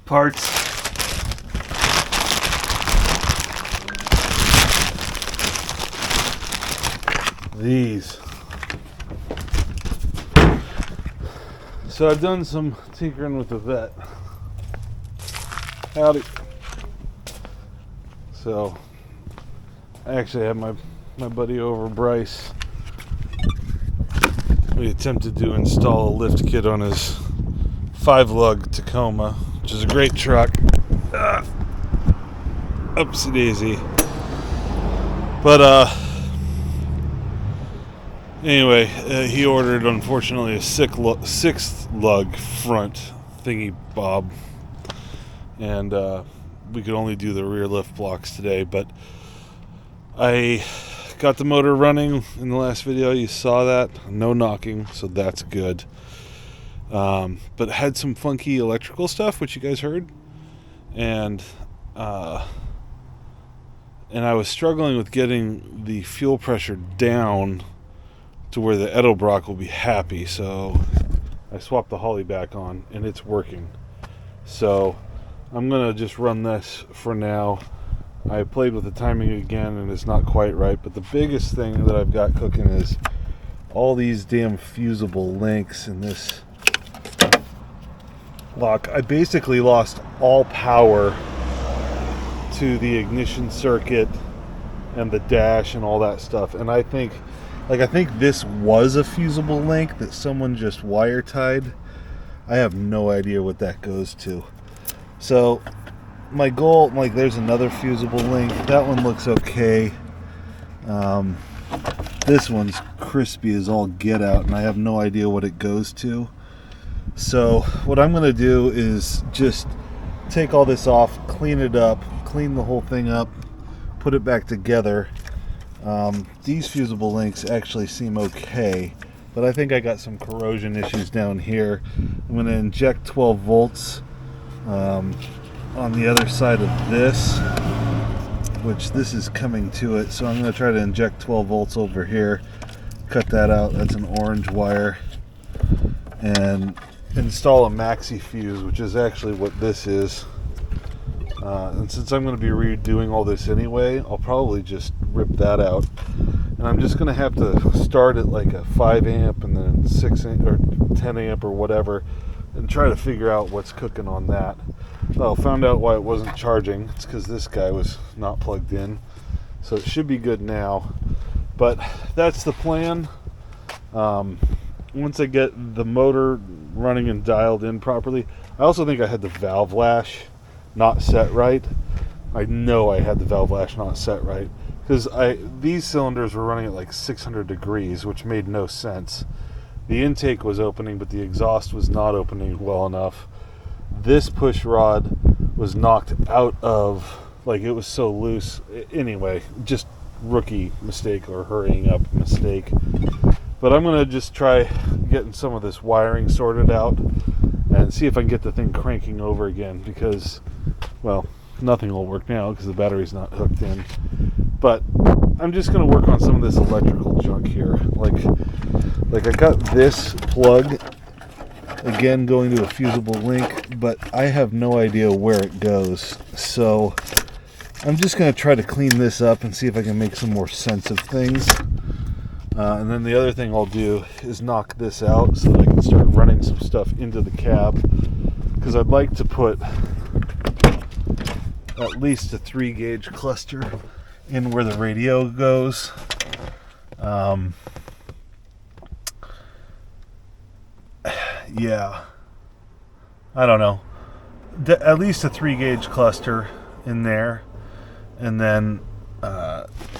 Parts. These. So I've done some tinkering with the vet. Howdy. So I actually had my buddy over, Bryce. We attempted to install a lift kit on his 5-lug Tacoma, which is a great truck. Upsy daisy. But anyway, he ordered, unfortunately, a 6th lug front thingy bob, and we could only do the rear lift blocks today. But I got the motor running in the last video. You saw that. No knocking, so that's good. But had some funky electrical stuff, which you guys heard, and I was struggling with getting the fuel pressure down to where the Edelbrock will be happy. So I swapped the Holly back on, and it's working. So I'm gonna just run this for now. I played with the timing again, and it's not quite right. But the biggest thing that I've got cooking is all these damn fusible links in this lock. I basically lost all power to the ignition circuit and the dash and all that stuff. And I think this was a fusible link that someone just wire tied. I have no idea what that goes to. So my goal, like, there's another fusible link. That one looks okay. This one's crispy as all get out, and I have no idea what it goes to. So what I'm going to do is just take all this off, clean it up, clean the whole thing up, put it back together. These fusible links actually seem okay, but I think I got some corrosion issues down here. I'm going to inject 12 volts on the other side of this, which this is coming to it. So I'm going to try to inject 12 volts over here, cut that out. That's an orange wire, and install a maxi fuse, which is actually what this is. And since I'm going to be redoing all this anyway, I'll probably just rip that out. And I'm just going to have to start at like a 5 amp and then 6 amp or 10 amp or whatever, and try to figure out what's cooking on that. Oh, found out why it wasn't charging. It's because this guy was not plugged in. So it should be good now. But that's the plan. Once I get the motor running and dialed in properly, I also think I had the valve lash not set right. I know I had the valve lash not set right, because these cylinders were running at like 600 degrees, which made no sense. The intake was opening, but the exhaust was not opening well enough. This push rod was knocked out of, like, it was so loose. Anyway, just rookie mistake, or hurrying up mistake. But I'm going to just try getting some of this wiring sorted out and see if I can get the thing cranking over again, because, well, nothing will work now because the battery's not hooked in. But I'm just going to work on some of this electrical junk here. Like I got this plug, again, going to a fusible link, but I have no idea where it goes. So I'm just going to try to clean this up and see if I can make some more sense of things. And then the other thing I'll do is knock this out so that I can start running some stuff into the cab, because I'd like to put at least a 3-gauge cluster in where the radio goes. Yeah, I don't know, at least a 3-gauge cluster in there, and then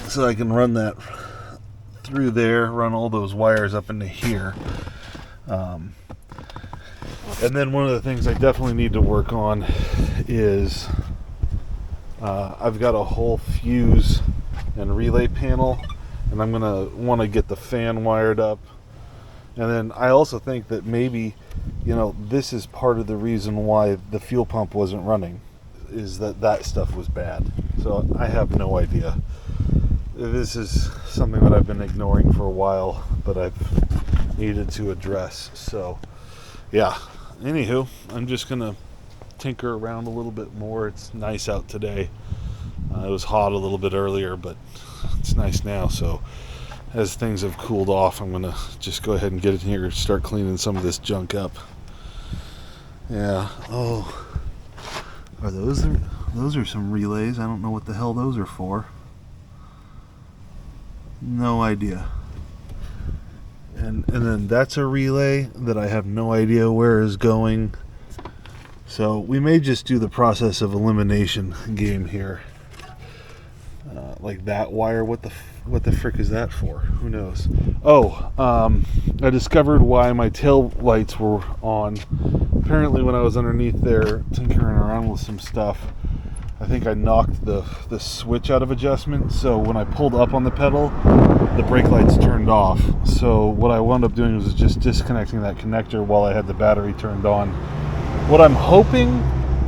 so I can run that through there, run all those wires up into here. And then one of the things I definitely need to work on is I've got a whole fuse and relay panel, and I'm gonna want to get the fan wired up. And then I also think that maybe, this is part of the reason why the fuel pump wasn't running, is that stuff was bad. So I have no idea. this is something that I've been ignoring for a while, but I've needed to address. So, yeah. Anywho, I'm just going to tinker around a little bit more. It's nice out today. It was hot a little bit earlier, but it's nice now. So, as things have cooled off, I'm going to just go ahead and get in here and start cleaning some of this junk up. Yeah. Oh. Those are some relays. I don't know what the hell those are for. No idea. And then that's a relay that I have no idea where is going. So we may just do the process of elimination game here. Like that wire, what the frick is that for? Who knows? Oh, I discovered why my tail lights were on. Apparently when I was underneath there tinkering around with some stuff, I think I knocked the switch out of adjustment. So when I pulled up on the pedal, the brake lights turned off. So what I wound up doing was just disconnecting that connector while I had the battery turned on. What I'm hoping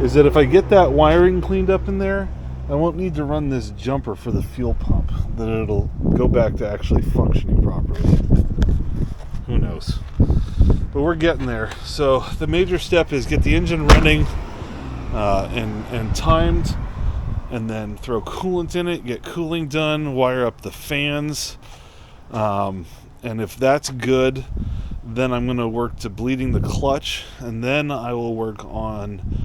is that if I get that wiring cleaned up in there, I won't need to run this jumper for the fuel pump, that it'll go back to actually functioning properly. Who knows? But we're getting there. So the major step is get the engine running and timed, and then throw coolant in it, get cooling done, wire up the fans, and if that's good, then I'm going to work to bleeding the clutch, and then I will work on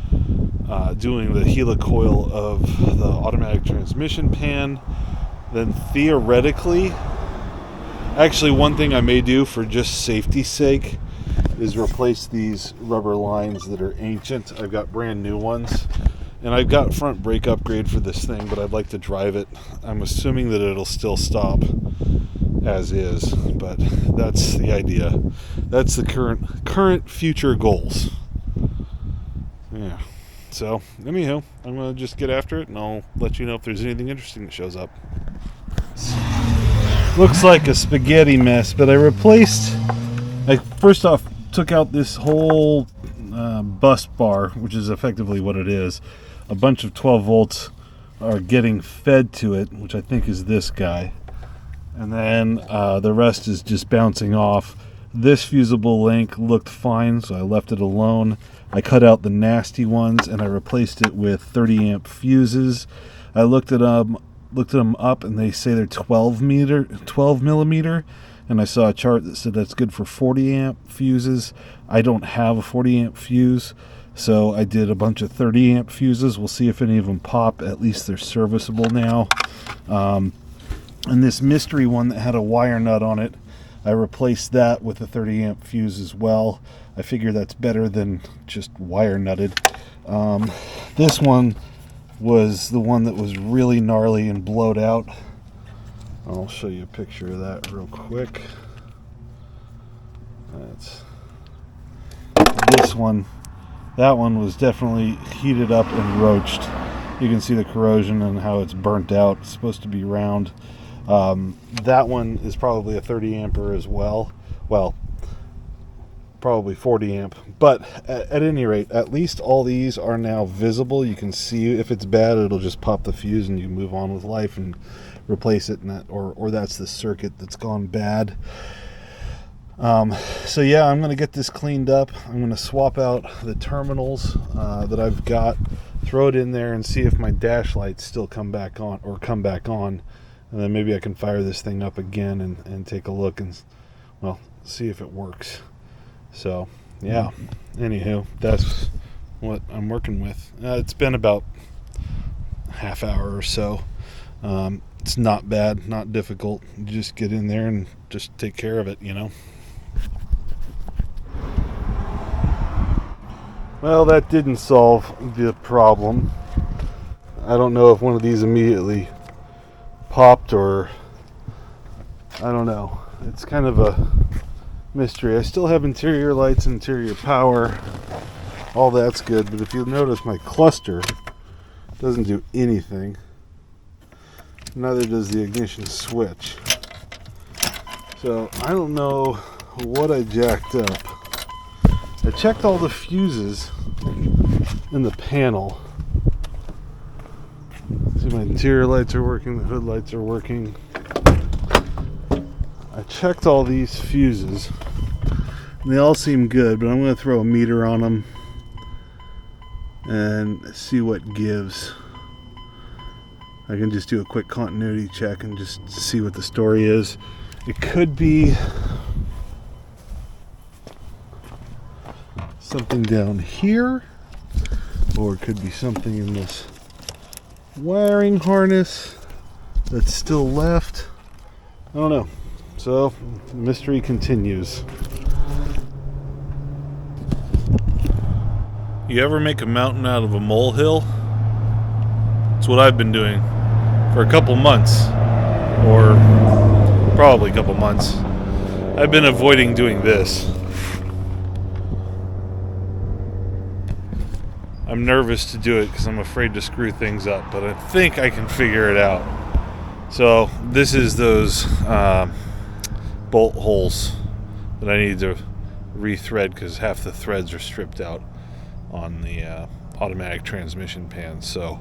doing the helicoil of the automatic transmission pan. Then theoretically, actually one thing I may do for just safety's sake is replace these rubber lines that are ancient. I've got brand new ones, and I've got front brake upgrade for this thing, but I'd like to drive it. I'm assuming that it'll still stop as is, but that's the idea. That's the current future goals. Yeah. So, anyhow, I'm going to just get after it, and I'll let you know if there's anything interesting that shows up. Looks like a spaghetti mess, but I first off took out this whole bus bar, which is effectively what it is. A bunch of 12 volts are getting fed to it, which I think is this guy. And then the rest is just bouncing off. This fusible link looked fine, so I left it alone. I cut out the nasty ones and I replaced it with 30 amp fuses. I looked at them up, and they say they're 12 millimeter, and I saw a chart that said that's good for 40 amp fuses. I don't have a 40 amp fuse, so I did a bunch of 30 amp fuses. We'll see if any of them pop. At least they're serviceable now. And this mystery one that had a wire nut on it, I replaced that with a 30 amp fuse as well. I figure that's better than just wire nutted. This one was the one that was really gnarly and blowed out. I'll show you a picture of that real quick. That's this one. That one was definitely heated up and roached. You can see the corrosion and how it's burnt out. It's supposed to be round. That one is probably a 30 amper as well. Well, probably 40 amp. But at any rate, at least all these are now visible. You can see if it's bad, it'll just pop the fuse and you move on with life and replace it. And that, or that's the circuit that's gone bad. So yeah, I'm going to get this cleaned up. I'm going to swap out the terminals that I've got, throw it in there and see if my dash lights still come back on, and then maybe I can fire this thing up again and take a look and, well, see if it works. So yeah, anywho, that's what I'm working with. It's been about a half hour or so. It's not bad, not difficult. You just get in there and just take care of it, you know. Well, that didn't solve the problem. I don't know if one of these immediately popped or I don't know. It's kind of a mystery. I still have interior lights, interior power. All that's good, but if you notice, my cluster doesn't do anything. Neither does the ignition switch. So I don't know what I jacked up. I checked all the fuses in the panel. See, my interior lights are working, the hood lights are working. I checked all these fuses. And they all seem good, but I'm going to throw a meter on them and see what gives. I can just do a quick continuity check and just see what the story is. It could be something down here, or it could be something in this wiring harness that's still left. I don't know. So, mystery continues. You ever make a mountain out of a molehill? That's what I've been doing for a couple months, or probably a couple months. I've been avoiding doing this. I'm nervous to do it because I'm afraid to screw things up, but I think I can figure it out. So this is those bolt holes that I need to rethread because half the threads are stripped out on the automatic transmission pan. So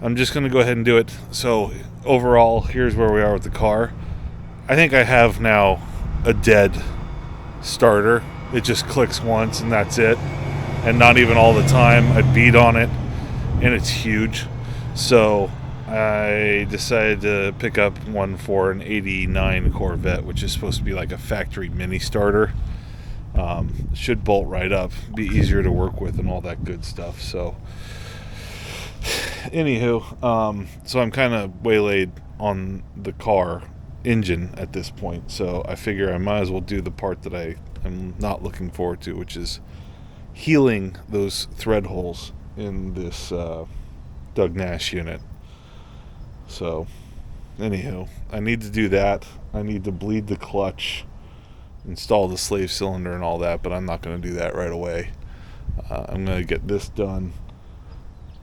I'm just going to go ahead and do it. So overall, here's where we are with the car. I think I have now a dead starter. It just clicks once and that's it. And not even all the time. I beat on it and it's huge. So I decided to pick up one for an 89 Corvette, which is supposed to be like a factory mini starter. Should bolt right up, be easier to work with and all that good stuff. So anywho, so I'm kind of waylaid on the car engine at this point. So I figure I might as well do the part that I'm not looking forward to, which is healing those thread holes in this Doug Nash unit. So anywho, I need to do that. I need to bleed the clutch, install the slave cylinder and all that, but I'm not going to do that right away. I'm going to get this done,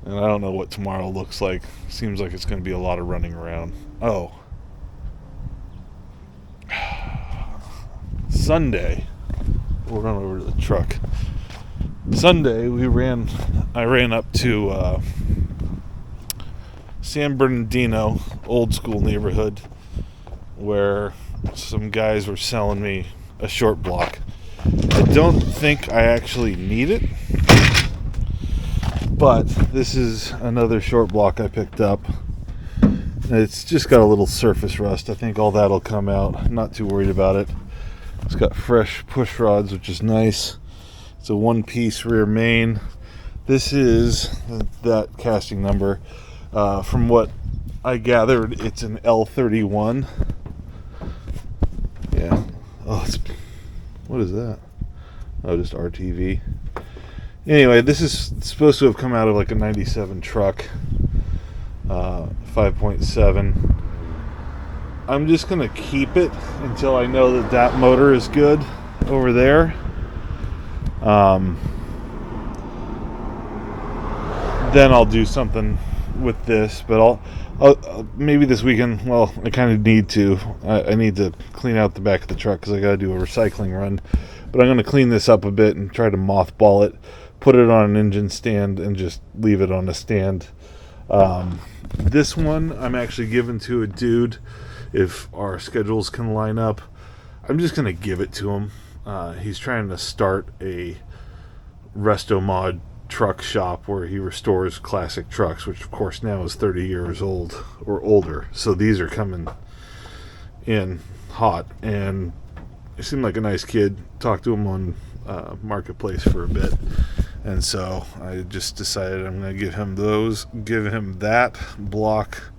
and I don't know what tomorrow looks like. Seems like it's going to be a lot of running around. Oh, Sunday, we'll run over to the truck. Sunday, I ran up to San Bernardino, old school neighborhood, where some guys were selling me a short block. I don't think I actually need it, but this is another short block I picked up. It's just got a little surface rust. I think all that'll come out. I'm not too worried about it. It's got fresh push rods, which is nice. It's a one-piece rear main. This is that casting number. From what I gathered, it's an L31. Yeah. Oh, what is that? Oh, just RTV. Anyway, this is supposed to have come out of like a 97 truck. 5.7. I'm just going to keep it until I know that motor is good over there. Then I'll do something with this, but I'll maybe this weekend. Well, I kind of need to. I need to clean out the back of the truck because I got to do a recycling run. But I'm going to clean this up a bit and try to mothball it, put it on an engine stand, and just leave it on a stand. This one I'm actually giving to a dude if our schedules can line up. I'm just going to give it to him. He's trying to start a resto mod truck shop where he restores classic trucks, which of course now is 30 years old or older. So these are coming in hot, and he seemed like a nice kid. Talked to him on Marketplace for a bit, and so I just decided I'm going to give him that block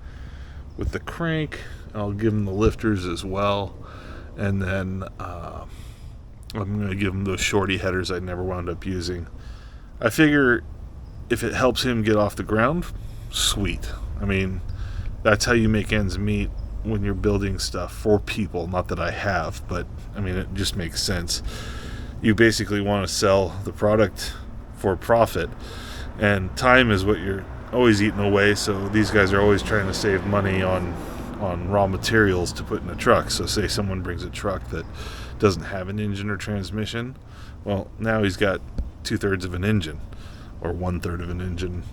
with the crank. I'll give him the lifters as well, and then I'm going to give him those shorty headers I never wound up using. I figure if it helps him get off the ground, sweet. I mean, that's how you make ends meet when you're building stuff for people. Not that I have, but I mean, it just makes sense. You basically want to sell the product for profit, and time is what you're always eating away. So these guys are always trying to save money on raw materials to put in a truck. So say someone brings a truck that doesn't have an engine or transmission, well, now he's got 2/3 of an engine or 1/3 of an engine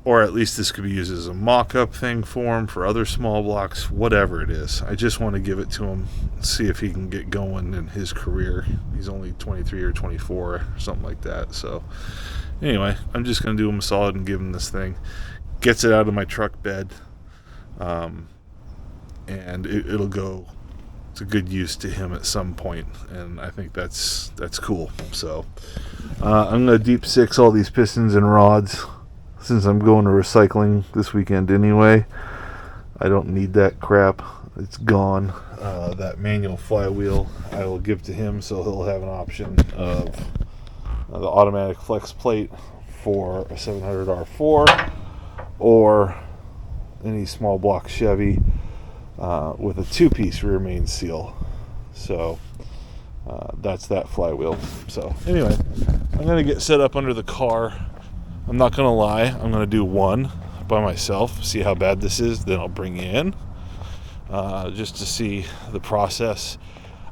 or at least this could be used as a mock-up thing for him for other small blocks, whatever it is. I just want to give it to him, see if he can get going in his career. He's only 23 or 24 or something like that. So anyway, I'm just going to do him a solid and give him this thing. Gets it out of my truck bed, and it'll go to good use to him at some point, and I think that's cool. So I'm going to deep six all these pistons and rods, since I'm going to recycling this weekend anyway. I don't need that crap. It's gone. That manual flywheel I will give to him, so he'll have an option of the automatic flex plate for a 700 R4 or any small block Chevy with a two-piece rear main seal. So that's that flywheel. So anyway, I'm going to get set up under the car. I'm not going to lie, I'm going to do one by myself, see how bad this is, then I'll bring you in, just to see the process.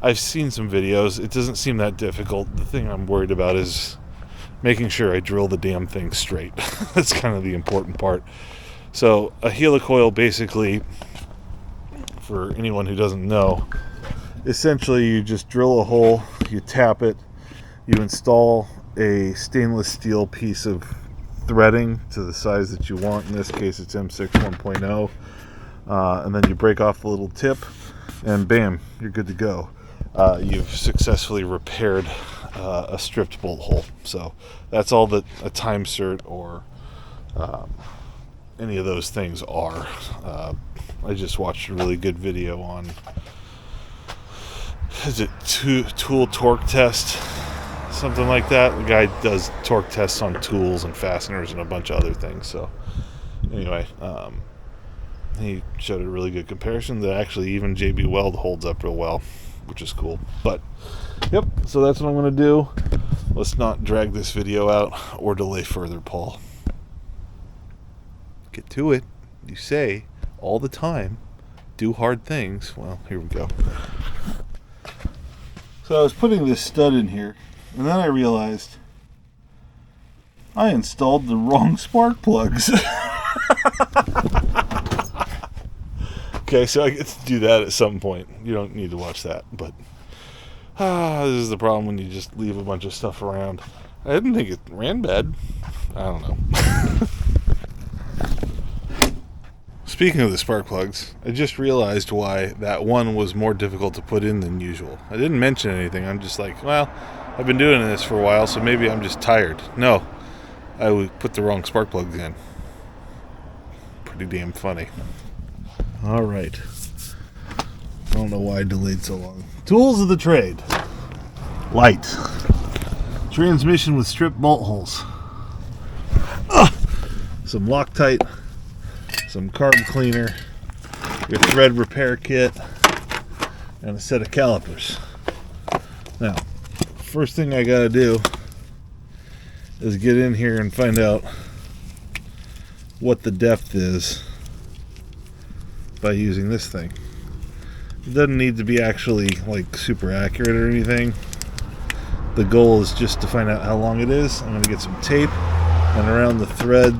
I've seen some videos, it doesn't seem that difficult. The thing I'm worried about is making sure I drill the damn thing straight. That's kind of the important part. So a helicoil, basically, for anyone who doesn't know, essentially you just drill a hole, you tap it, you install a stainless steel piece of threading to the size that you want. In this case it's M6 1.0, and then you break off the little tip and bam, you're good to go. You've successfully repaired a stripped bolt hole. So that's all that a time cert or any of those things are. I just watched a really good video on, is it tool torque test, something like that. The guy does torque tests on tools and fasteners and a bunch of other things. So anyway, he showed a really good comparison that actually even JB Weld holds up real well, which is cool. But yep, so that's what I'm going to do. Let's not drag this video out or delay further, Paul. Get to it. You say all the time, do hard things. Well, here we go. So I was putting this stud in here, and then I realized I installed the wrong spark plugs. Okay, so I get to do that at some point. You don't need to watch that, but this is the problem when you just leave a bunch of stuff around. I didn't think it ran bad. I don't know. Speaking of the spark plugs, I just realized why that one was more difficult to put in than usual. I didn't mention anything. I'm just like, well, I've been doing this for a while, so maybe I'm just tired. No, I would put the wrong spark plugs in. Pretty damn funny. All right. I don't know why I delayed so long. Tools of the trade. Light. Transmission with strip bolt holes. Some Loctite. Some carb cleaner. Your thread repair kit. And a set of calipers. Now, first thing I gotta do is get in here and find out what the depth is by using this thing. It doesn't need to be actually like super accurate or anything. The goal is just to find out how long it is. I'm going to get some tape, and around the thread,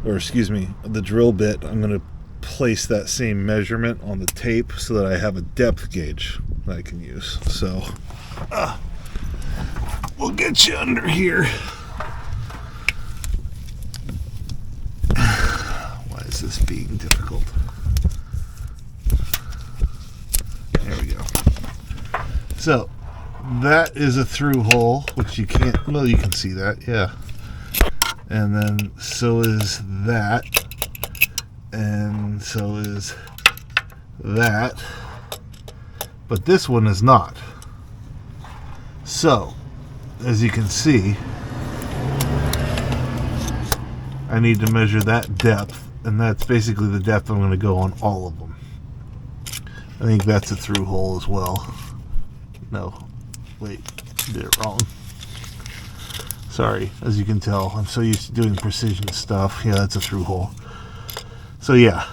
or excuse me, the drill bit, I'm going to place that same measurement on the tape so that I have a depth gauge that I can use. So we'll get you under here. Why is this being difficult? There we go. So that is a through hole, which you can't, well, you can see that, yeah. And then so is that, and so is that, but this one is not. So, as you can see, I need to measure that depth, and that's basically the depth I'm going to go on all of them. I think that's a through hole as well. No, wait, did it wrong. Sorry, as you can tell, I'm so used to doing precision stuff. Yeah, that's a through hole. So yeah,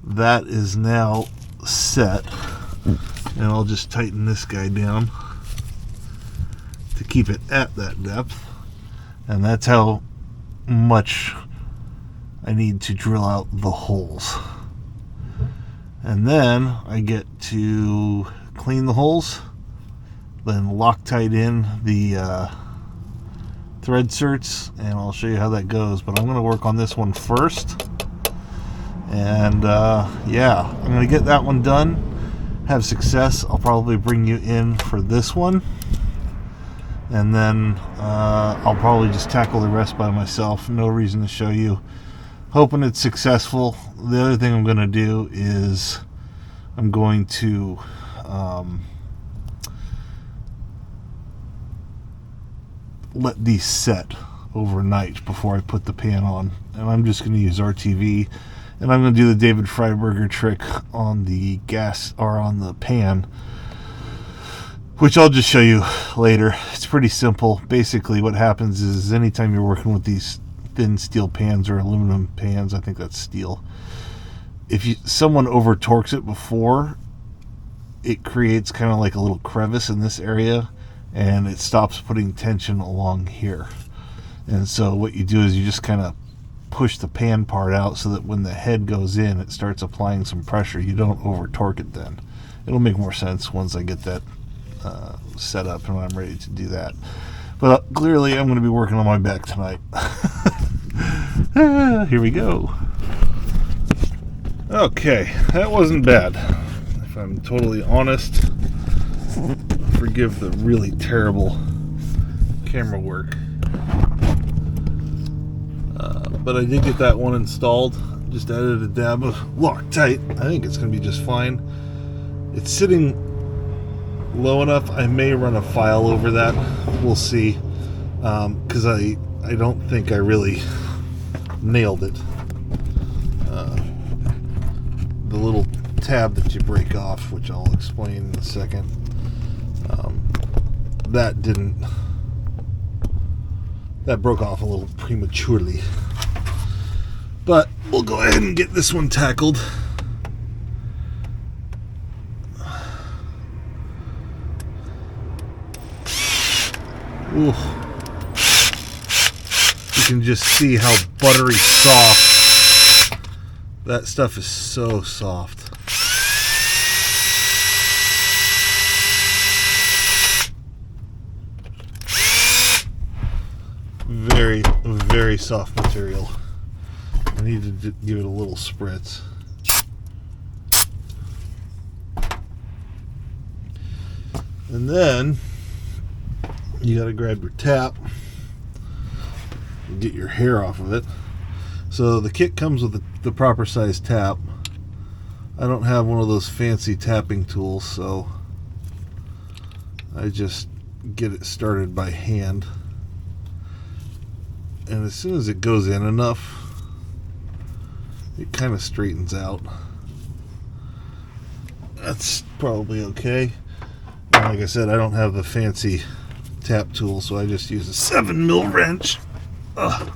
that is now set, and I'll just tighten this guy down to keep it at that depth. And that's how much I need to drill out the holes. And then I get to clean the holes, then Loctite in the thread certs, and I'll show you how that goes. But I'm going to work on this one first. And yeah, I'm going to get that one done, have success. I'll probably bring you in for this one. And then I'll probably just tackle the rest by myself. No reason to show you. Hoping it's successful. The other thing I'm going to do is I'm going to let these set overnight before I put the pan on. And I'm just going to use RTV. And I'm going to do the David Freiberger trick on the gas, or on the pan, which I'll just show you later. It's pretty simple. Basically what happens is anytime you're working with these thin steel pans or aluminum pans, I think that's steel, if someone over torques it before, it creates kind of like a little crevice in this area, and it stops putting tension along here. And so what you do is you just kind of push the pan part out so that when the head goes in, it starts applying some pressure. You don't over torque it then. It'll make more sense once I get that set up and when I'm ready to do that. But clearly I'm going to be working on my back tonight. Here we go. Okay, that wasn't bad. If I'm totally honest, forgive the really terrible camera work. But I did get that one installed. Just added a dab of Loctite. I think it's going to be just fine. It's sitting low enough. I may run a file over that. We'll see. Because I don't think I really nailed it. The little tab that you break off, which I'll explain in a second, that broke off a little prematurely. But we'll go ahead and get this one tackled. Ooh. You can just see how buttery soft. That stuff is so soft. Very, very soft material. I need to give it a little spritz. And then you got to grab your tap and get your hair off of it. So the kit comes with the proper size tap. I don't have one of those fancy tapping tools, so I just get it started by hand. And as soon as it goes in enough, it kind of straightens out. That's probably okay. And like I said, I don't have the fancy tap tool, so I just use a 7mm wrench. Ugh.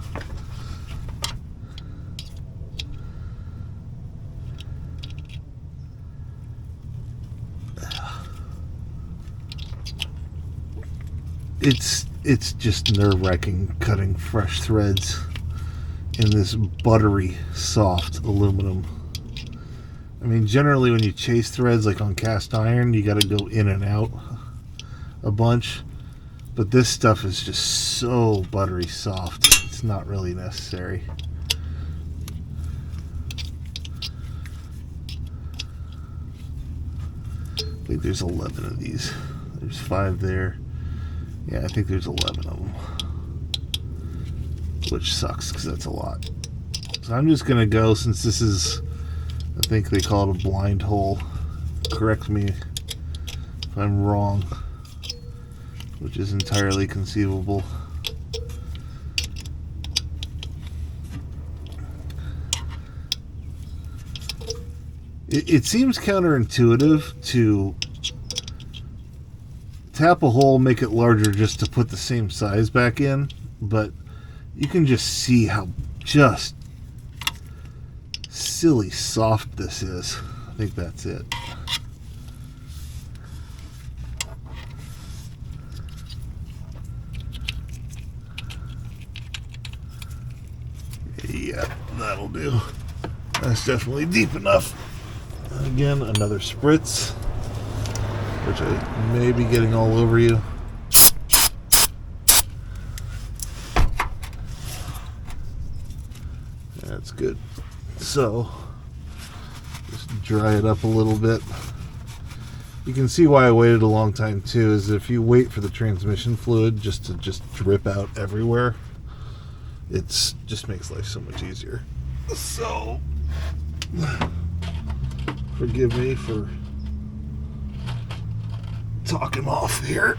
It's just nerve-wracking cutting fresh threads in this buttery soft aluminum. I mean, generally when you chase threads like on cast iron, you got to go in and out a bunch, but this stuff is just so buttery soft, it's not really necessary. I think there's 11 of these. There's 5 there. Yeah, I think there's 11 of them, which sucks because that's a lot. So I'm just going to go, since this is, I think they call it a blind hole. Correct me if I'm wrong, which is entirely conceivable. It seems counterintuitive to tap a hole, make it larger just to put the same size back in, but you can just see how just silly soft this is. I think that's it. that'll do. That's definitely deep enough. Again, another spritz, which I may be getting all over you. That's good. So, just dry it up a little bit. You can see why I waited a long time too, is if you wait for the transmission fluid just to drip out everywhere, it's just makes life so much easier. So, forgive me for talking off here.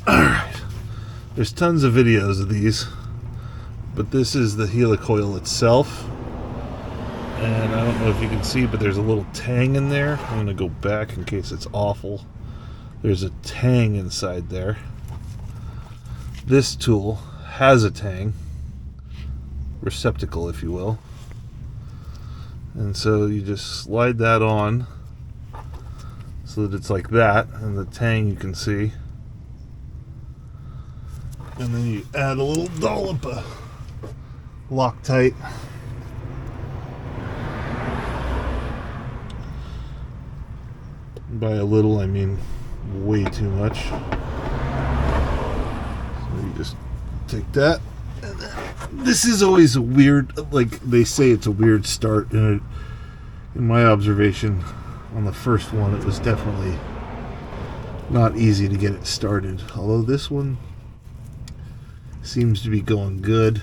Alright. There's tons of videos of these, but this is the helicoil itself. And I don't know if you can see, but there's a little tang in there. I'm going to go back in case it's awful. There's a tang inside there. This tool has a tang. Receptacle, if you will. And so you just slide that on so that it's like that. And the tang you can see. And then you add a little dollop of Loctite. By a little, I mean way too much. So you just take that. And then, this is always a weird, like they say it's a weird start. And in my observation, on the first one, it was definitely not easy to get it started. Although this one seems to be going good.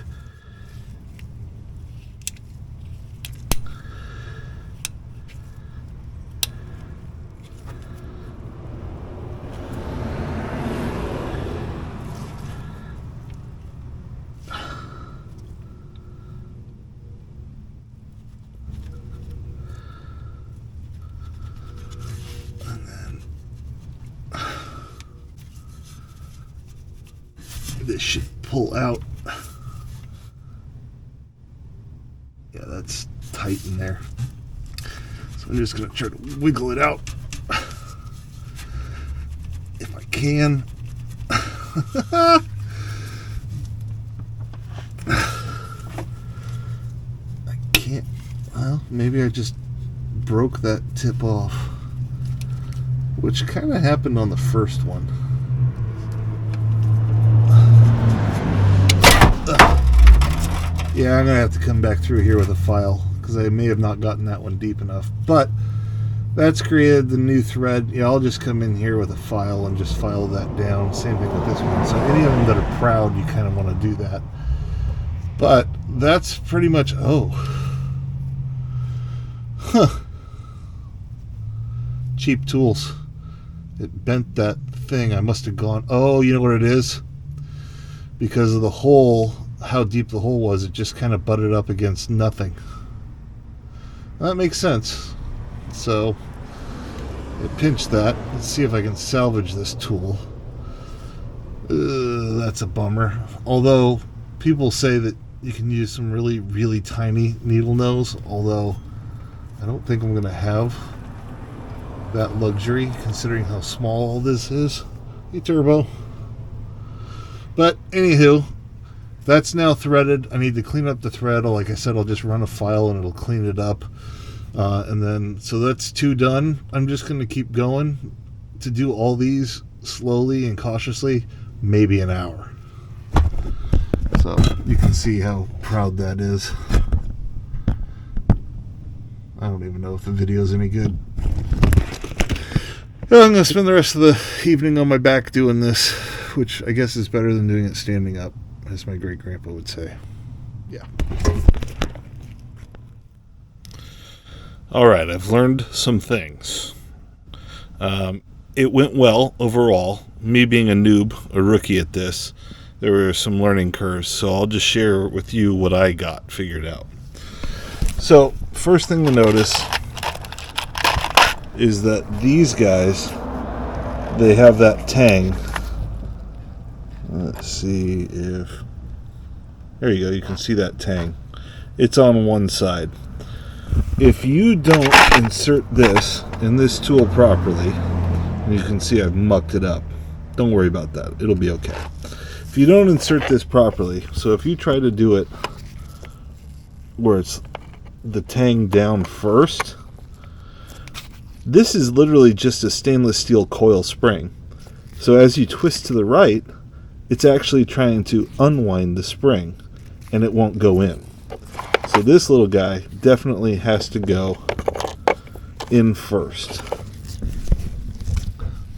This should pull out. Yeah, that's tight in there. So I'm just going to try to wiggle it out if I can. I can't. Well, maybe I just broke that tip off, which kind of happened on the first one. Yeah, I'm going to have to come back through here with a file because I may have not gotten that one deep enough. But that's created the new thread. Yeah, I'll just come in here with a file and just file that down. Same thing with this one. So any of them that are proud, you kind of want to do that. But that's pretty much... Oh. Huh. Cheap tools. It bent that thing. I must have gone... Oh, you know what it is? Because of the hole... How deep the hole was, it just kind of butted up against nothing. That makes sense. So it pinched that. Let's see if I can salvage this tool. That's a bummer. Although people say that you can use some really, really tiny needle nose. Although I don't think I'm going to have that luxury considering how small all this is. Hey, Turbo. But anywho, that's now threaded. I need to clean up the thread. Like I said, I'll just run a file and it'll clean it up. And then, so that's 2 done. I'm just going to keep going to do all these slowly and cautiously, maybe an hour. So you can see how proud that is. I don't even know if the video's any good. Well, I'm going to spend the rest of the evening on my back doing this, which I guess is better than doing it standing up, as my great-grandpa would say. Yeah. All right, I've learned some things. It went well overall. Me being a noob, a rookie at this, there were some learning curves, so I'll just share with you what I got figured out. So, first thing to notice is that these guys, they have that tang. Let's see if... There you go, you can see that tang. It's on one side. If you don't insert this in this tool properly, and you can see I've mucked it up. Don't worry about that. It'll be okay. If you don't insert this properly, so if you try to do it where it's the tang down first, this is literally just a stainless steel coil spring. So as you twist to the right, it's actually trying to unwind the spring, and it won't go in. So this little guy definitely has to go in first.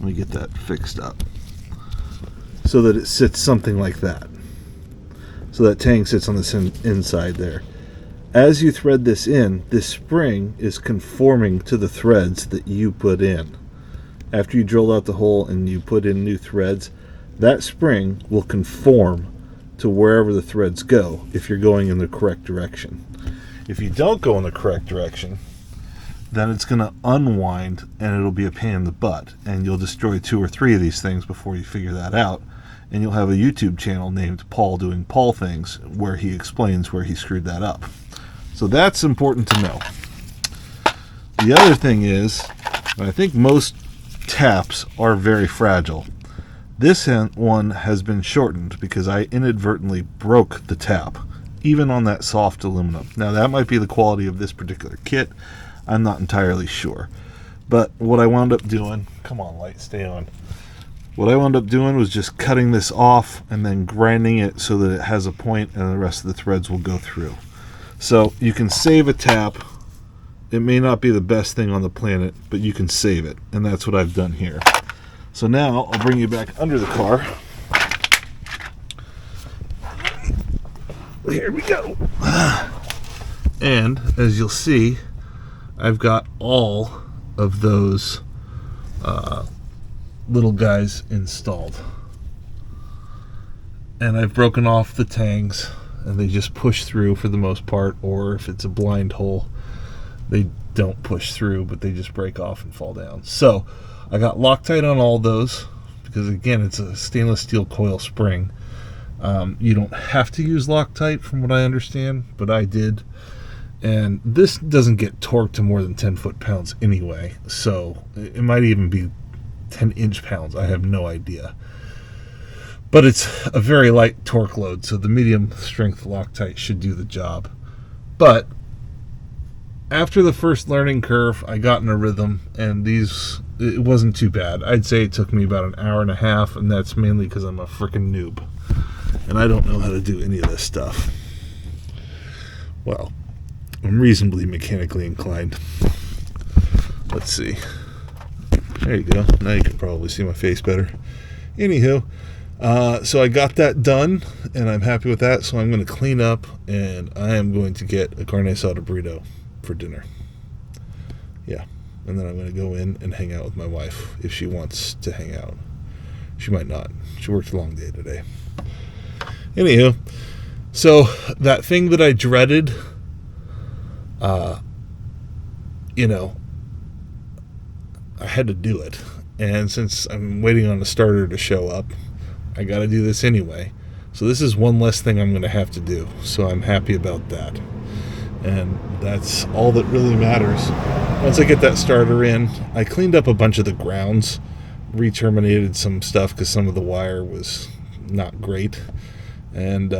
Let me get that fixed up so that it sits something like that. So that tang sits on this inside there. As you thread this in, this spring is conforming to the threads that you put in. After you drill out the hole and you put in new threads, that spring will conform to wherever the threads go if you're going in the correct direction. If you don't go in the correct direction, then it's going to unwind and it'll be a pain in the butt, and you'll destroy 2 or 3 of these things before you figure that out, and you'll have a YouTube channel named Paul Doing Paul Things where he explains where he screwed that up. So that's important to know. The other thing is, I think most taps are very fragile. This one has been shortened because I inadvertently broke the tap, even on that soft aluminum. Now that might be the quality of this particular kit. I'm not entirely sure. But what I wound up doing, come on light, stay on. What I wound up doing was just cutting this off and then grinding it so that it has a point and the rest of the threads will go through. So you can save a tap. It may not be the best thing on the planet, but you can save it, and that's what I've done here. So now I'll bring you back under the car. Here we go. And as you'll see, I've got all of those little guys installed. And I've broken off the tangs, and they just push through for the most part, or if it's a blind hole, they don't push through, but they just break off and fall down. So I got Loctite on all those because, again, it's a stainless steel coil spring. You don't have to use Loctite from what I understand, but I did. And this doesn't get torqued to more than 10 foot-pounds anyway, so it might even be 10 inch-pounds. I have no idea. But it's a very light torque load, so the medium-strength Loctite should do the job. But after the first learning curve, I got in a rhythm, and it wasn't too bad. I'd say it took me about an hour and a half, and that's mainly because I'm a freaking noob, and I don't know how to do any of this stuff. Well, I'm reasonably mechanically inclined. Let's see. There you go. Now you can probably see my face better. Anywho, so I got that done, and I'm happy with that, so I'm going to clean up, and I am going to get a carne asada burrito for dinner. Yeah. And then I'm going to go in and hang out with my wife if she wants to hang out. She might not. She worked a long day today. Anywho, so that thing that I dreaded, I had to do it. And since I'm waiting on a starter to show up, I got to do this anyway. So this is one less thing I'm going to have to do. So I'm happy about that. And that's all that really matters. Once I get that starter in, I cleaned up a bunch of the grounds, re-terminated some stuff because some of the wire was not great, and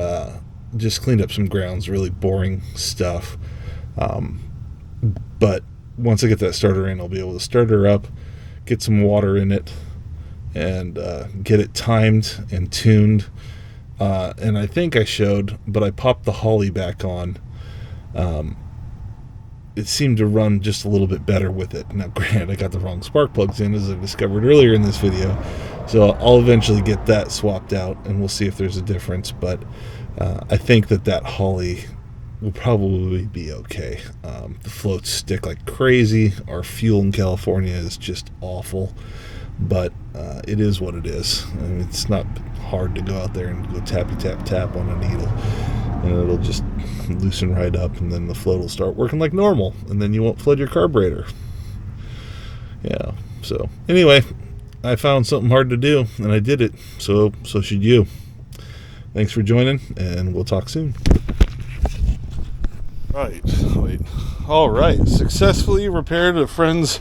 just cleaned up some grounds, really boring stuff. But once I get that starter in, I'll be able to start her up, get some water in it, and get it timed and tuned. And I think I showed, but I popped the Holly back on. It seemed to run just a little bit better with it. Now, granted, I got the wrong spark plugs in, as I discovered earlier in this video, so I'll eventually get that swapped out, and we'll see if there's a difference, but I think that Holly will probably be okay. The floats stick like crazy. Our fuel in California is just awful, but it is what it is. I mean, it's not hard to go out there and go tappy tap tap on a needle, and it'll just loosen right up, and then the float will start working like normal, and then you won't flood your carburetor. Yeah, so anyway, I found something hard to do, and I did it, so should you. Thanks for joining, and we'll talk soon. All right, successfully repaired a friend's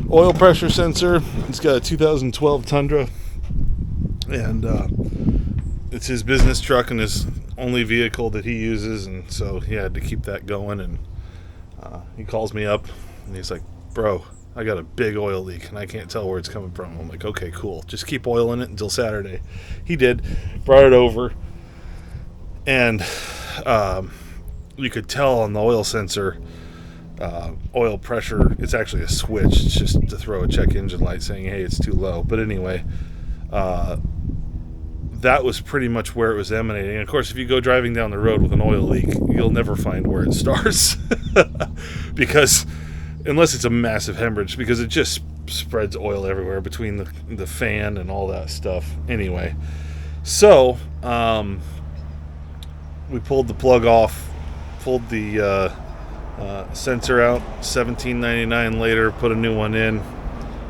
oil pressure sensor. He's got a 2012 Tundra, and it's his business truck and his only vehicle that he uses, and so he had to keep that going, and He calls me up and he's like, bro, I got a big oil leak and I can't tell where it's coming from. I'm like, okay, cool. Just keep oiling it until Saturday. He did. Brought it over. And you could tell on the oil sensor, oil pressure, it's actually a switch. It's just to throw a check engine light saying, hey, it's too low. But anyway, that was pretty much where it was emanating. And of course, if you go driving down the road with an oil leak, you'll never find where it starts. Because, unless it's a massive hemorrhage, because it just spreads oil everywhere between the fan and all that stuff. Anyway, so we pulled the plug off, pulled the sensor out, $17.99 later, put a new one in.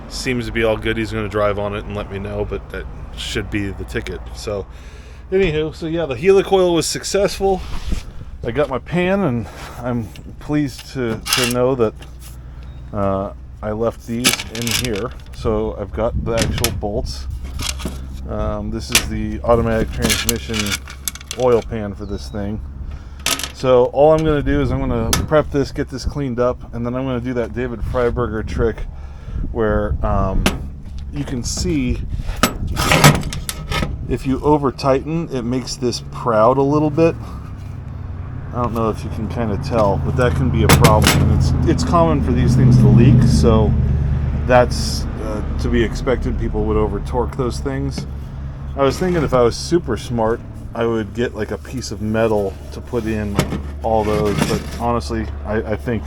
Seems to be all good. He's going to drive on it and let me know, but that should be the ticket. So anywho, so yeah, the helicoil was successful. I got my pan, and I'm pleased to know that I left these in here. So I've got the actual bolts. This is the automatic transmission oil pan for this thing. So all I'm going to do is I'm going to prep this, get this cleaned up, and then I'm going to do that David Freiberger trick where you can see if you over tighten, it makes this proud a little bit. I don't know if you can kind of tell, but that can be a problem. And it's common for these things to leak, so that's to be expected. People would over torque those things. I was thinking if I was super smart, I would get like a piece of metal to put in all those, but honestly, I think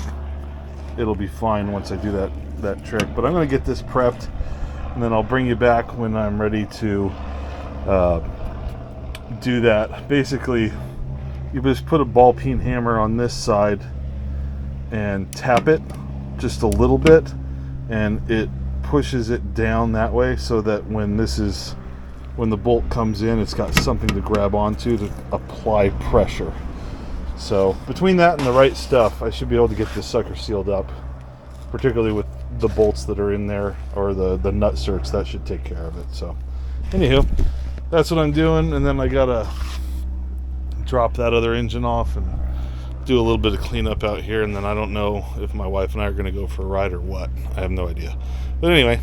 it'll be fine once I do that trick. But I'm going to get this prepped, and then I'll bring you back when I'm ready to do that. Basically, you just put a ball peen hammer on this side and tap it just a little bit, and it pushes it down that way so that when the bolt comes in, it's got something to grab onto to apply pressure. So between that and the right stuff, I should be able to get this sucker sealed up, particularly with the bolts that are in there, or the nut certs. That should take care of it. So anywho, that's what I'm doing, and then I gotta drop that other engine off and do a little bit of cleanup out here, and then I don't know if my wife and I are gonna go for a ride or what. I have no idea. But anyway,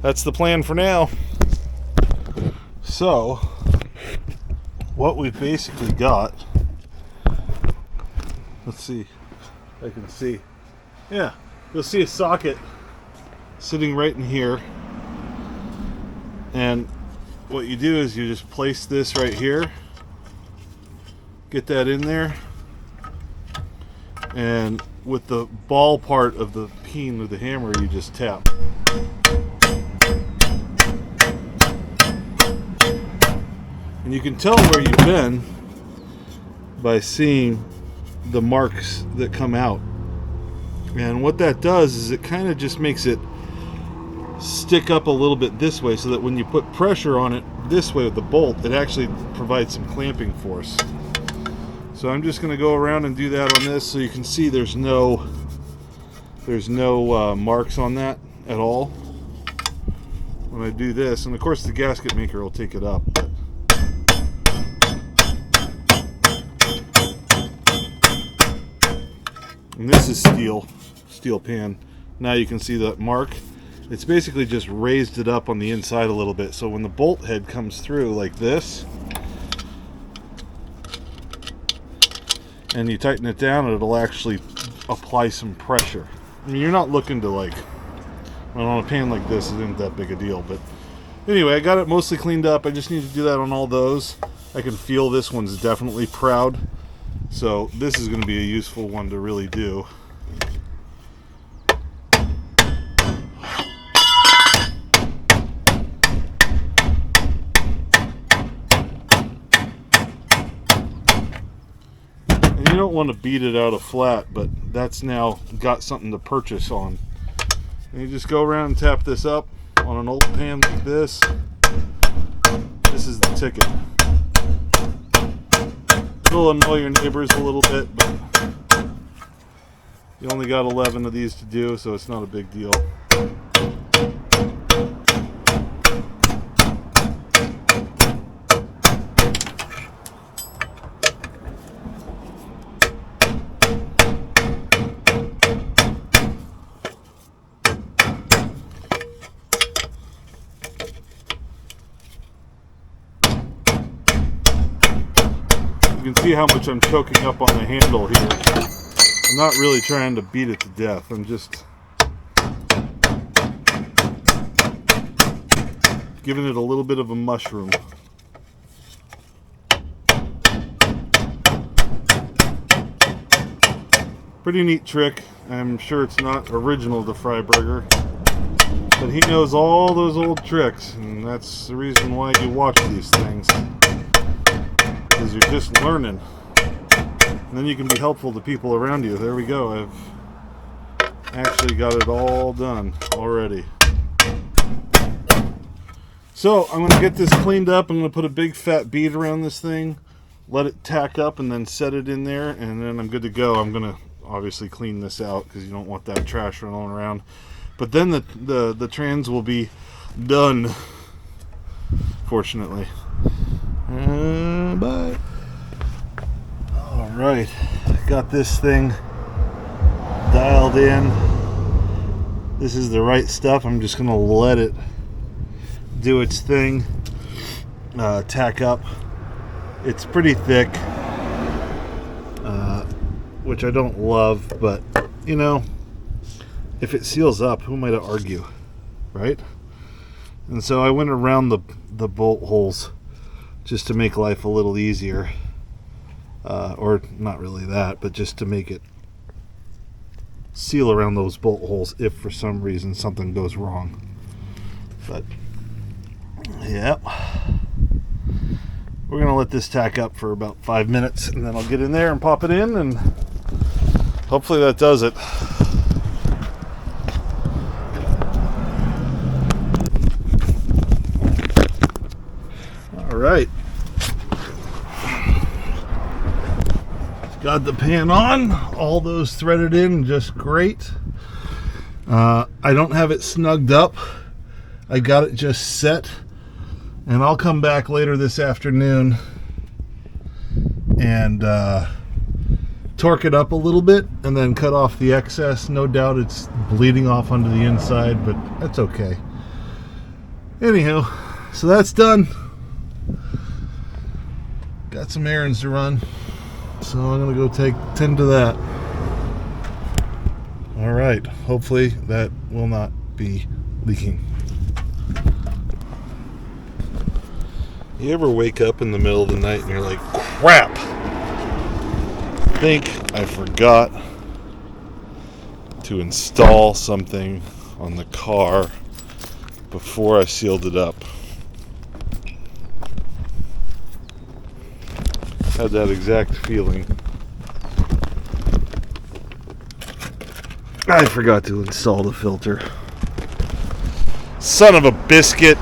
that's the plan for now. So what we've basically got, let's see if I can see. Yeah, you'll see a socket sitting right in here, and what you do is you just place this right here, get that in there, and with the ball part of the peen with the hammer, you just tap. And you can tell where you've been by seeing the marks that come out. And what that does is it kind of just makes it stick up a little bit this way, so that when you put pressure on it this way with the bolt, it actually provides some clamping force. So I'm just going to go around and do that on this, so you can see there's no marks on that at all when I do this. And of course the gasket maker will take it up. And this is steel pan. Now you can see that mark. It's basically just raised it up on the inside a little bit, so when the bolt head comes through like this and you tighten it down, it'll actually apply some pressure. I mean, you're not looking to, like, on a pan like this, it isn't that big a deal. But anyway, I got it mostly cleaned up. I just need to do that on all those. I can feel this one's definitely proud, so this is going to be a useful one to really do. And you don't want to beat it out of flat, but that's now got something to purchase on. And you just go around and tap this up on an old pan like this. This is the ticket. It'll annoy your neighbors a little bit, but you only got 11 of these to do, so it's not a big deal. see how much I'm choking up on the handle here. I'm not really trying to beat it to death. I'm just giving it a little bit of a mushroom. Pretty neat trick. I'm sure it's not original to Freiberger, but he knows all those old tricks, and that's the reason why you watch these things, because you're just learning, and then you can be helpful to people around you. There we go. I've actually got it all done already. So I'm going to get this cleaned up. I'm going to put a big fat bead around this thing, let it tack up, and then set it in there, and then I'm good to go. I'm going to obviously clean this out because you don't want that trash rolling around. But then the trans will be done, fortunately. Bye. Alright, got this thing dialed in. This is the right stuff. I'm just going to let it do its thing, tack up. It's pretty thick, which I don't love, but you know, if it seals up, who am I to argue, right? And so I went around the bolt holes just to make life a little easier, or not really that, but just to make it seal around those bolt holes if for some reason something goes wrong. But yeah, we're gonna let this tack up for about 5 minutes, and then I'll get in there and pop it in, and hopefully that does it. All right, got the pan on, all those threaded in just great. I don't have it snugged up. I got it just set, and I'll come back later this afternoon and torque it up a little bit and then cut off the excess. No doubt it's bleeding off onto the inside, but that's okay. Anyhow, so that's done. Got some errands to run, so I'm gonna go tend to that. All right, hopefully that will not be leaking. You ever wake up in the middle of the night and you're like, crap, I think I forgot to install something on the car before I sealed it up. Had that exact feeling. I forgot to install the filter. Son of a biscuit.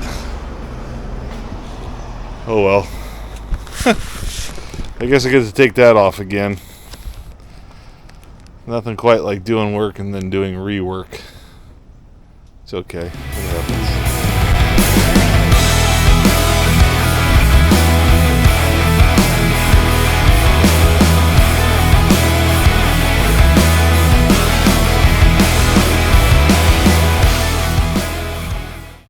Oh well. I guess I get to take that off again. Nothing quite like doing work and then doing rework. It's okay.